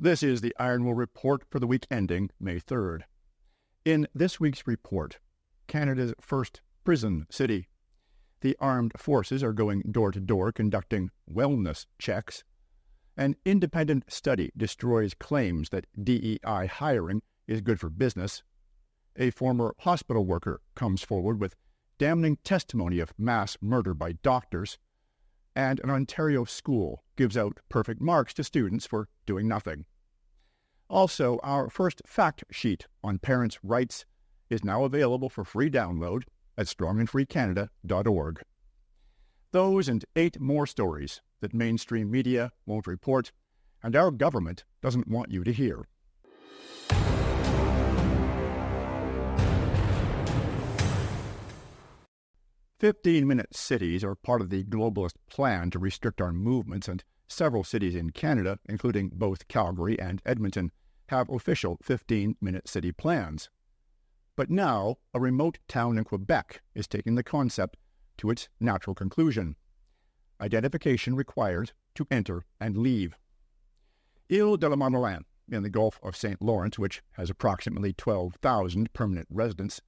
This is the Iron Will Report for the week ending May 3rd. In this week's report, Canada's first prison city. The armed forces are going door to door conducting wellness checks. An independent study destroys claims that DEI hiring is good for business. A former hospital worker comes forward with damning testimony of mass murder by doctors. And an Ontario school gives out perfect marks to students for doing nothing. Also, our first fact sheet on parents' rights is now available for free download at strongandfreecanada.org. Those and 8 more stories that mainstream media won't report and our government doesn't want you to hear. "15-minute cities are part of the globalist plan to restrict our movements, and several cities in Canada, including both Calgary and Edmonton, have official 15-minute city plans. But now, a remote town in Quebec is taking the concept to its natural conclusion. Identification required to enter and leave. Ile de la Madeleine, in the Gulf of St. Lawrence, which has approximately 12,000 permanent residents,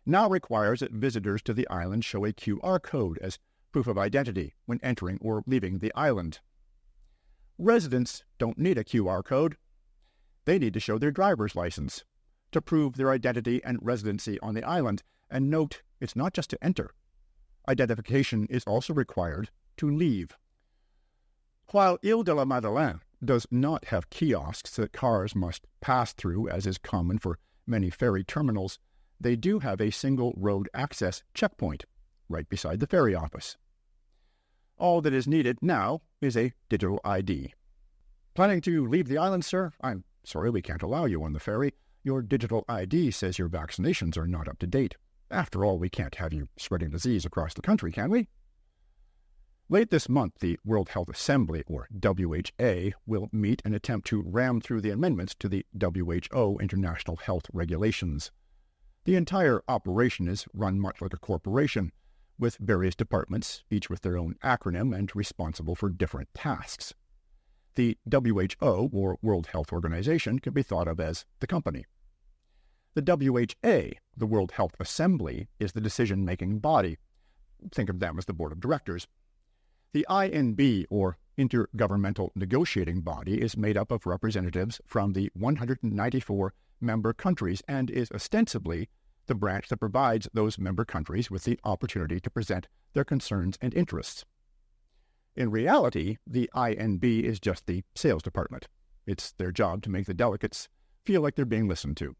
now requires that visitors to the island show a QR code as proof of identity when entering or leaving the island. Residents don't need a QR code. They need to show their driver's license to prove their identity and residency on the island. And note, it's not just to enter. Identification is also required to leave. While Ile de la Madeleine does not have kiosks that cars must pass through, as is common for many ferry terminals, they do have a single road access checkpoint right beside the ferry office. All that is needed now is a digital ID. Planning to leave the island, sir? I'm sorry, we can't allow you on the ferry. Your digital ID says your vaccinations are not up to date. After all, we can't have you spreading disease across the country, can we? Late this month, the World Health Assembly, or WHA, will meet and attempt to ram through the amendments to the WHO International Health Regulations. The entire operation is run much like a corporation, with various departments, each with their own acronym and responsible for different tasks. The WHO, or World Health Organization, can be thought of as the company. The WHA, the World Health Assembly, is the decision-making body. Think of them as the board of directors. The INB, or Intergovernmental Negotiating Body, is made up of representatives from the 194 member countries and is ostensibly the branch that provides those member countries with the opportunity to present their concerns and interests. In reality, the INB is just the sales department. It's their job to make the delegates feel like they're being listened to.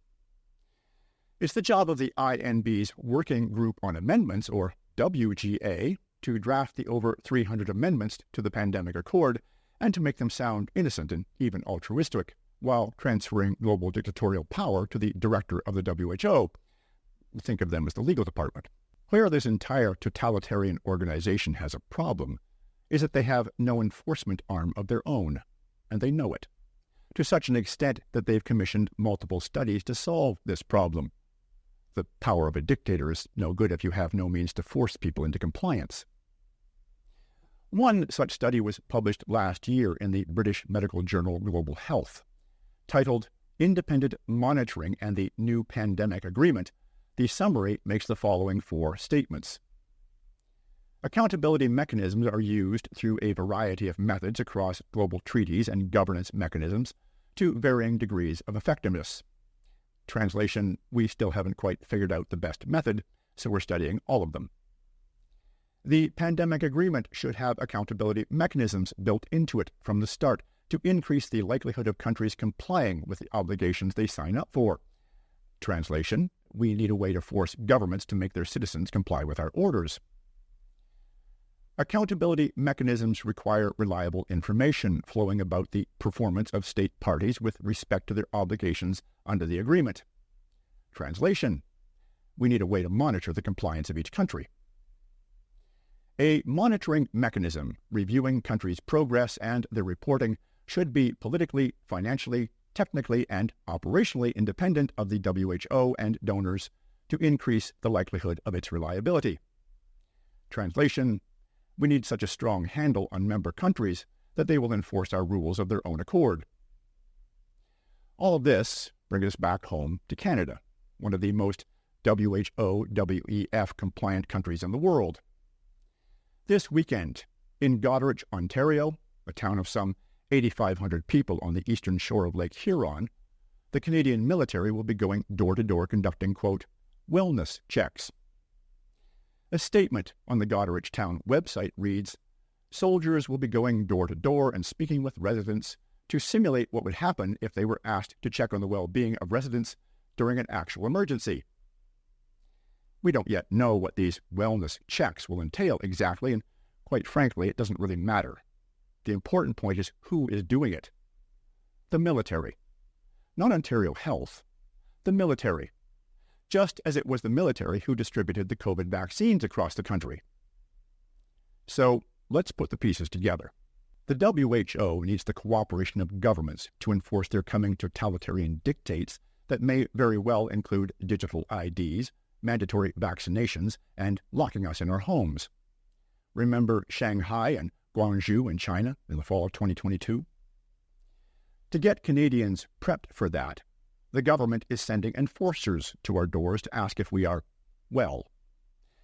It's the job of the INB's Working Group on Amendments, or WGA, to draft the over 300 amendments to the Pandemic Accord and to make them sound innocent and even altruistic, while transferring global dictatorial power to the director of the WHO. Think of them as the legal department. Where this entire totalitarian organization has a problem is that they have no enforcement arm of their own, and they know it, to such an extent that they've commissioned multiple studies to solve this problem. The power of a dictator is no good if you have no means to force people into compliance. One such study was published last year in the British medical journal Global Health. Titled Independent Monitoring and the New Pandemic Agreement, the summary makes the following 4 statements. Accountability mechanisms are used through a variety of methods across global treaties and governance mechanisms to varying degrees of effectiveness. Translation, we still haven't quite figured out the best method, so we're studying all of them. The pandemic agreement should have accountability mechanisms built into it from the start to increase the likelihood of countries complying with the obligations they sign up for. Translation, we need a way to force governments to make their citizens comply with our orders. Accountability mechanisms require reliable information flowing about the performance of state parties with respect to their obligations under the agreement. Translation, we need a way to monitor the compliance of each country. A monitoring mechanism reviewing countries' progress and their reporting should be politically, financially, technically, and operationally independent of the WHO and donors to increase the likelihood of its reliability. Translation, we need such a strong handle on member countries that they will enforce our rules of their own accord. All of this brings us back home to Canada, one of the most WHO-WEF compliant countries in the world. This weekend, in Goderich, Ontario, a town of some 8,500 people on the eastern shore of Lake Huron, the Canadian military will be going door-to-door conducting, quote, wellness checks. A statement on the Goderich town website reads, soldiers will be going door-to-door and speaking with residents to simulate what would happen if they were asked to check on the well-being of residents during an actual emergency. We don't yet know what these wellness checks will entail exactly, and quite frankly, it doesn't really matter. The important point is who is doing it. The military. Not Ontario Health. The military. Just as it was the military who distributed the COVID vaccines across the country. So, let's put the pieces together. The WHO needs the cooperation of governments to enforce their coming totalitarian dictates that may very well include digital IDs, mandatory vaccinations, and locking us in our homes. Remember Shanghai and Guangzhou in China in the fall of 2022? To get Canadians prepped for that, the government is sending enforcers to our doors to ask if we are well.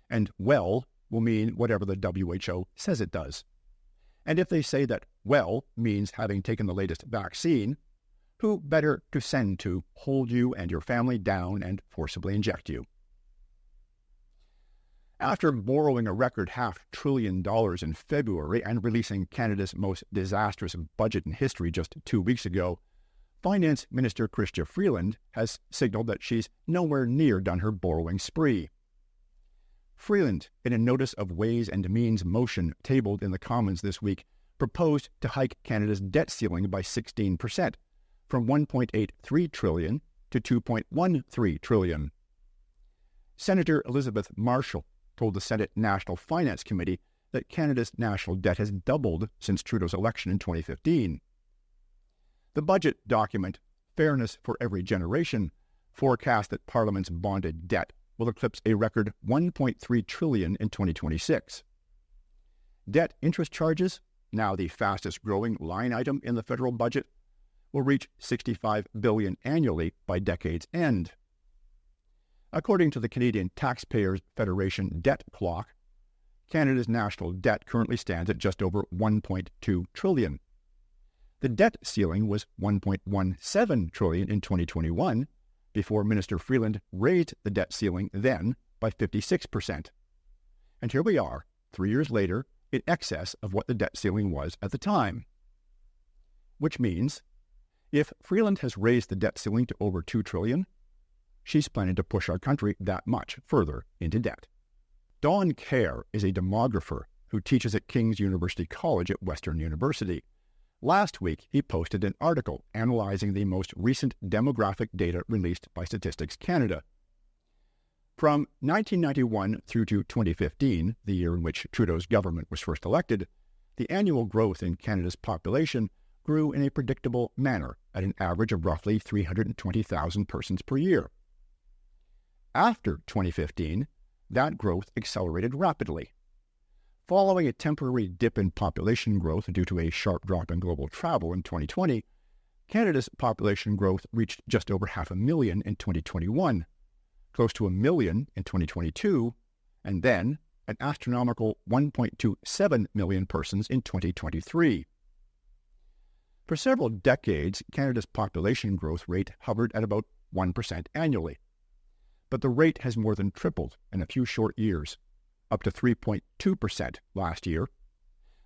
And well will mean whatever the WHO says it does. And if they say that well means having taken the latest vaccine, who better to send to hold you and your family down and forcibly inject you? After borrowing a record $500 billion in February and releasing Canada's most disastrous budget in history just 2 weeks ago, Finance Minister Chrystia Freeland has signaled that she's nowhere near done her borrowing spree. Freeland, in a notice of Ways and Means motion tabled in the Commons this week, proposed to hike Canada's debt ceiling by 16%, from $1.83 trillion to $2.13 trillion. Senator Elizabeth Marshall told the Senate National Finance Committee that Canada's national debt has doubled since Trudeau's election in 2015. The budget document, Fairness for Every Generation, forecasts that Parliament's bonded debt will eclipse a record $1.3 trillion in 2026. Debt interest charges, now the fastest-growing line item in the federal budget, will reach $65 billion annually by decade's end. According to the Canadian Taxpayers Federation Debt Clock, Canada's national debt currently stands at just over $1.2 trillion. The debt ceiling was $1.17 trillion in 2021, before Minister Freeland raised the debt ceiling then by 56%. And here we are, 3 years later, in excess of what the debt ceiling was at the time. Which means, if Freeland has raised the debt ceiling to over $2 trillion, she's planning to push our country that much further into debt. Don Kerr is a demographer who teaches at King's University College at Western University. Last week, he posted an article analyzing the most recent demographic data released by Statistics Canada. From 1991 through to 2015, the year in which Trudeau's government was first elected, the annual growth in Canada's population grew in a predictable manner at an average of roughly 320,000 persons per year. After 2015, that growth accelerated rapidly. Following a temporary dip in population growth due to a sharp drop in global travel in 2020, Canada's population growth reached just over 500,000 in 2021, close to 1 million in 2022, and then an astronomical 1.27 million persons in 2023. For several decades, Canada's population growth rate hovered at about 1% annually. But the rate has more than tripled in a few short years, up to 3.2% last year.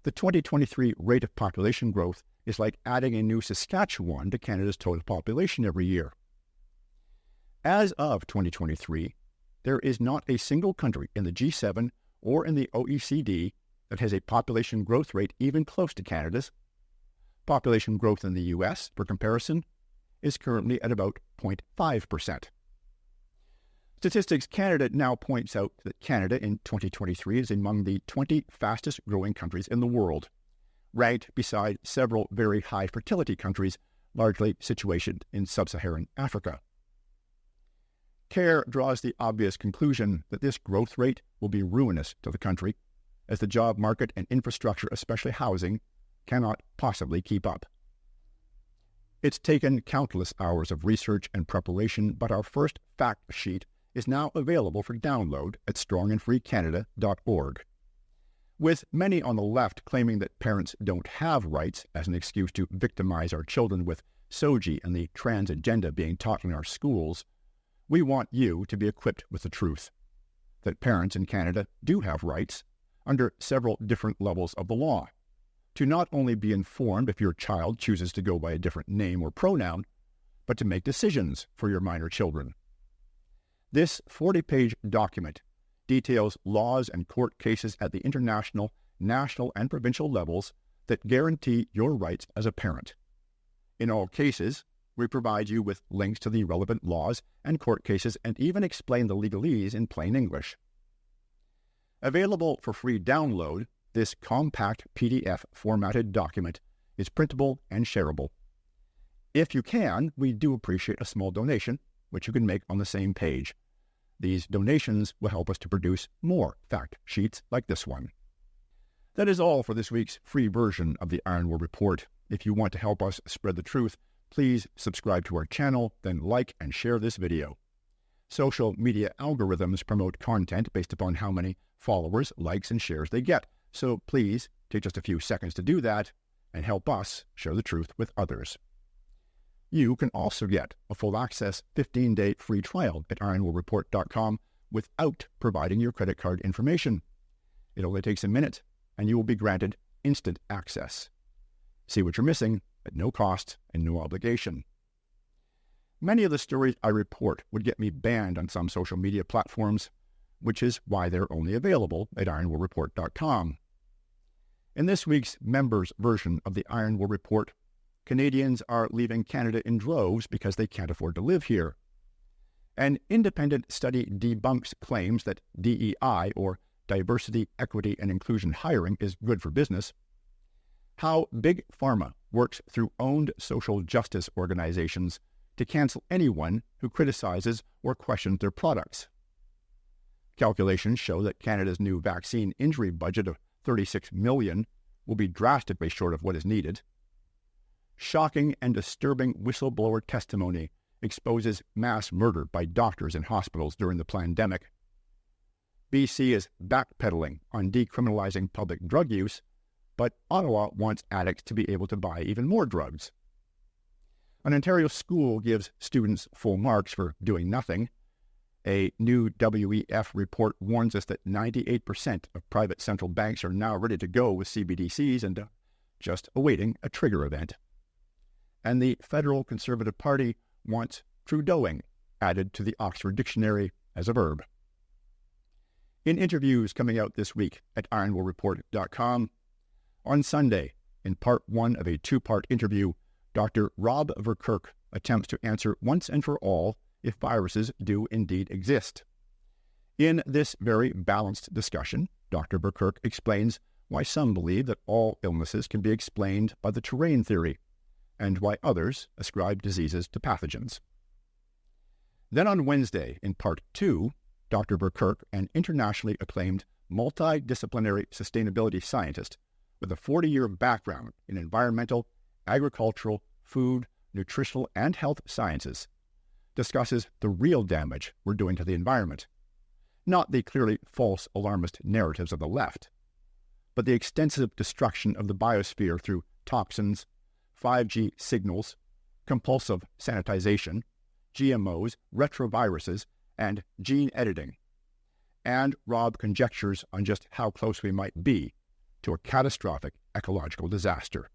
The 2023 rate of population growth is like adding a new Saskatchewan to Canada's total population every year. As of 2023, there is not a single country in the G7 or in the OECD that has a population growth rate even close to Canada's. Population growth in the U.S., for comparison, is currently at about 0.5%. Statistics Canada now points out that Canada in 2023 is among the 20 fastest-growing countries in the world, ranked beside several very high fertility countries, largely situated in sub-Saharan Africa. Kerr draws the obvious conclusion that this growth rate will be ruinous to the country, as the job market and infrastructure, especially housing, cannot possibly keep up. It's taken countless hours of research and preparation, but our first fact sheet is now available for download at strongandfreecanada.org. With many on the left claiming that parents don't have rights as an excuse to victimize our children with SOGI and the trans agenda being taught in our schools, we want you to be equipped with the truth, that parents in Canada do have rights under several different levels of the law, to not only be informed if your child chooses to go by a different name or pronoun, but to make decisions for your minor children. This 40-page document details laws and court cases at the international, national, and provincial levels that guarantee your rights as a parent. In all cases, we provide you with links to the relevant laws and court cases and even explain the legalese in plain English. Available for free download, this compact PDF formatted document is printable and shareable. If you can, we do appreciate a small donation, which you can make on the same page. These donations will help us to produce more fact sheets like this one. That is all for this week's free version of the Iron War Report. If you want to help us spread the truth, please subscribe to our channel, then like and share this video. Social media algorithms promote content based upon how many followers, likes, and shares they get. So please take just a few seconds to do that and help us share the truth with others. You can also get a full access 15-day free trial at ironwarreport.com without providing your credit card information. It only takes a minute and you will be granted instant access. See what you're missing at no cost and no obligation. Many of the stories I report would get me banned on some social media platforms, which is why they're only available at ironwarreport.com. In this week's members' version of the Iron War Report, Canadians are leaving Canada in droves because they can't afford to live here. An independent study debunks claims that DEI, or Diversity, Equity, and Inclusion hiring, is good for business. How Big Pharma works through owned social justice organizations to cancel anyone who criticizes or questions their products. Calculations show that Canada's new vaccine injury budget of $36 million will be drastically short of what is needed. Shocking and disturbing whistleblower testimony exposes mass murder by doctors in hospitals during the pandemic. BC is backpedaling on decriminalizing public drug use, but Ottawa wants addicts to be able to buy even more drugs. An Ontario school gives students full marks for doing nothing. A new WEF report warns us that 98% of private central banks are now ready to go with CBDCs and just awaiting a trigger event. And the Federal Conservative Party wants Trudeauing added to the Oxford Dictionary as a verb. In interviews coming out this week at ironwarreport.com, on Sunday, in part one of a two-part interview, Dr. Rob Verkerk attempts to answer once and for all if viruses do indeed exist. In this very balanced discussion, Dr. Verkerk explains why some believe that all illnesses can be explained by the terrain theory, and why others ascribe diseases to pathogens. Then on Wednesday, in part two, Dr. Verkerk, an internationally acclaimed multidisciplinary sustainability scientist with a 40-year background in environmental, agricultural, food, nutritional, and health sciences, discusses the real damage we're doing to the environment. Not the clearly false alarmist narratives of the left, but the extensive destruction of the biosphere through toxins, 5G signals, compulsive sanitization, GMOs, retroviruses, and gene editing. And Rob conjectures on just how close we might be to a catastrophic ecological disaster.